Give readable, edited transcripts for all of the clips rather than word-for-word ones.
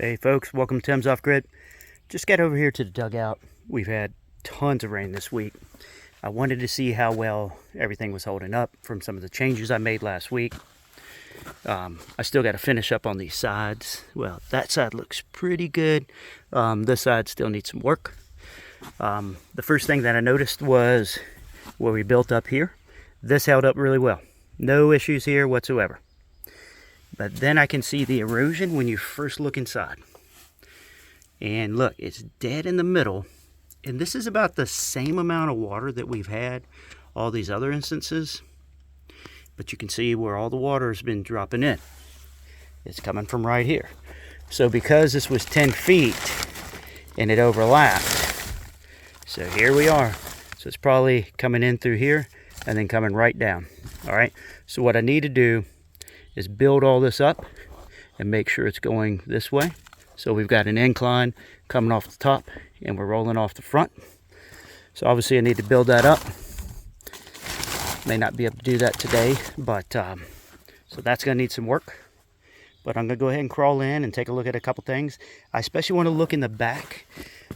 Hey folks, welcome to Tim's Offgrid. Just got over here to the dugout. We've had tons of rain this week. I wanted to see how well everything was holding up from some of the changes I made last week. I still got to finish up on these sides. Well, that side looks pretty good. This side still needs some work. The first thing that I noticed was where we built up here. This held up really well. No issues here whatsoever. But then I can see the erosion when you first look inside. And look, it's dead in the middle. And this is about the same amount of water that we've had all these other instances. But you can see where all the water has been dropping in. It's coming from right here. So because this was 10 feet and it overlapped, so here we are. So it's probably coming in through here and then coming right down. All right, so what I need to do is build all this up and make sure it's going this way. So we've got an incline coming off the top and we're rolling off the front. So obviously I need to build that up. May not be able to do that today, but so that's gonna need some work. But I'm gonna go ahead and crawl in and take a look at a couple things. I especially want to look in the back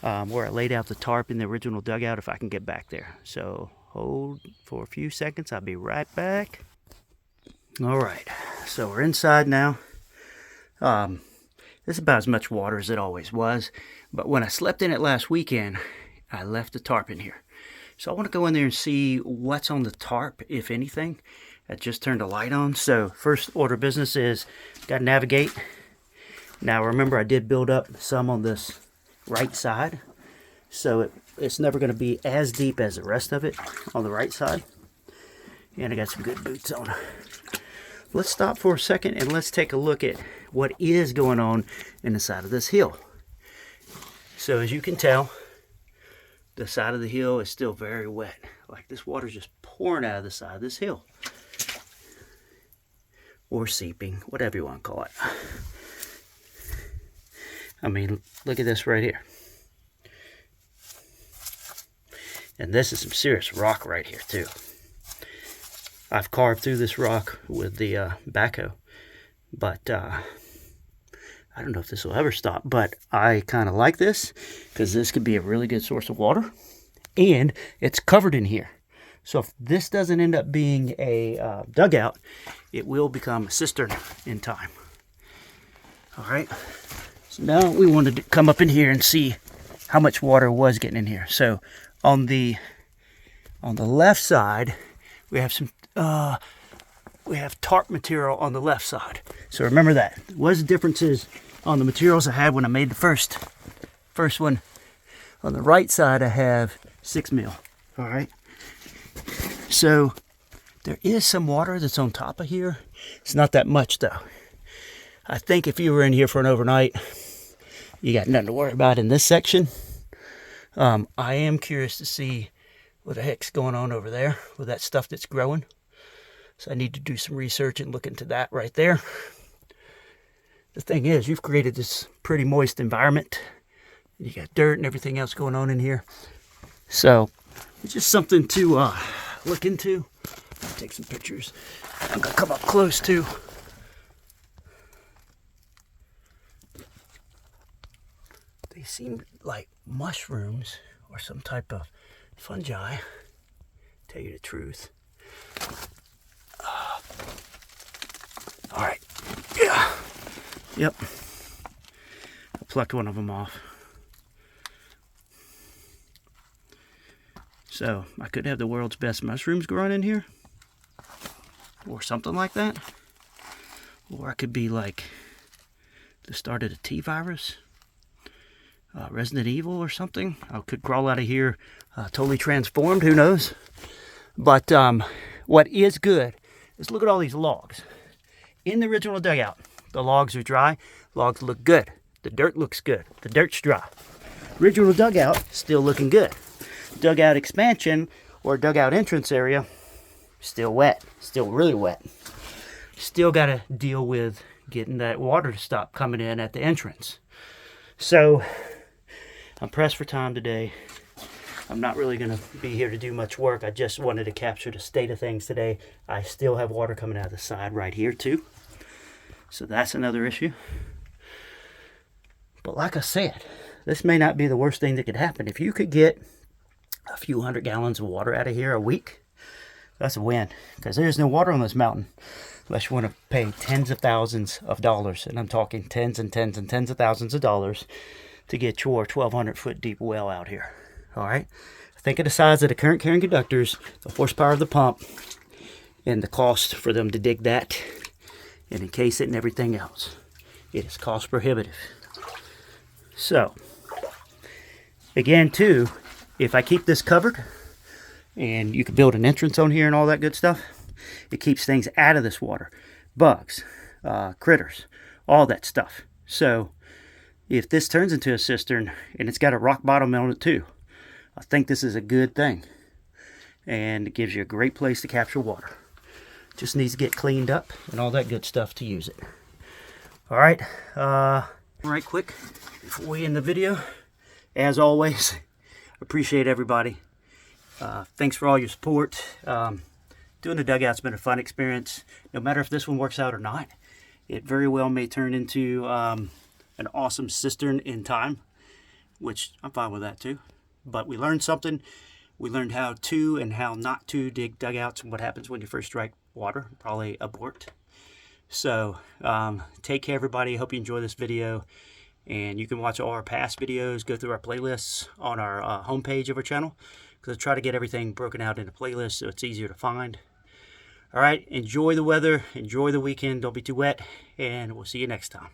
where I laid out the tarp in the original dugout if I can get back there. So hold for a few seconds, I'll be right back. All right, so we're inside now. This is about as much water as it always was, but when I slept in it last weekend, I left the tarp in here. So I want to go in there and see what's on the tarp, if anything. I just turned the light on. So first order of business is got to navigate. Now remember, I did build up some on this right side, so it's never going to be as deep as the rest of it on the right side. And I got some good boots on. Let's stop for a second and let's take a look at what is going on in the side of this hill. So as you can tell, the side of the hill is still very wet. Like this water's just pouring out of the side of this hill. Or seeping, whatever you want to call it. I mean, look at this right here. And this is some serious rock right here too. I've carved through this rock with the backhoe, but I don't know if this will ever stop, but I kind of like this because this could be a really good source of water, and it's covered in here. So if this doesn't end up being a dugout, it will become a cistern in time. All right, so now we wanted to come up in here and see how much water was getting in here. So on the left side, we have some tarp material on the left side. So remember that. What is the differences on the materials I had when I made the first one? On the right side, I have 6 mil. All right. So there is some water that's on top of here. It's not that much though. I think if you were in here for an overnight, you got nothing to worry about in this section. I am curious to see what the heck's going on over there with that stuff that's growing. So I need to do some research and look into that right there. The thing is, you've created this pretty moist environment. You got dirt and everything else going on in here. So it's just something to look into. I'll take some pictures. I'm gonna come up close too. They seem like mushrooms or some type of fungi, tell you the truth. All right, yeah, yep, I plucked one of them off. So I could have the world's best mushrooms growing in here, or something like that, or I could be like the start of the T-virus, Resident Evil or something. I could crawl out of here totally transformed, who knows. But what is good is look at all these logs. In the original dugout, the logs are dry, logs look good. The dirt looks good, the dirt's dry. Original dugout, still looking good. Dugout expansion or dugout entrance area, still wet, still really wet. Still gotta deal with getting that water to stop coming in at the entrance. So I'm pressed for time today. I'm not really going to be here to do much work. I just wanted to capture the state of things today. I still have water coming out of the side right here too. So that's another issue. But like I said, this may not be the worst thing that could happen. If you could get a few 100 gallons of water out of here a week, that's a win. Because there's no water on this mountain unless you want to pay tens of thousands of dollars. And I'm talking tens and tens and tens of thousands of dollars to get your 1,200 foot deep well out here. All right. Think of the size of the current carrying conductors, the horsepower of the pump, and the cost for them to dig that and encase it and everything else. It is cost prohibitive. So, again, too, if I keep this covered, and you can build an entrance on here and all that good stuff, it keeps things out of this water. Bugs, critters, all that stuff. So, if this turns into a cistern, and it's got a rock bottom on it too, I think this is a good thing. And it gives you a great place to capture water. Just needs to get cleaned up and all that good stuff to use it. All right, right quick before we end the video. As always, appreciate everybody. Thanks for all your support. Doing the dugout's been a fun experience. No matter if this one works out or not, it very well may turn into an awesome cistern in time, which I'm fine with that too. But we learned something. We learned how to and how not to dig dugouts and what happens when you first strike water. Probably abort. So take care, everybody. Hope you enjoy this video. And you can watch all our past videos, go through our playlists on our homepage of our channel, because I try to get everything broken out into playlists so it's easier to find. All right, enjoy the weather, enjoy the weekend, don't be too wet, and we'll see you next time.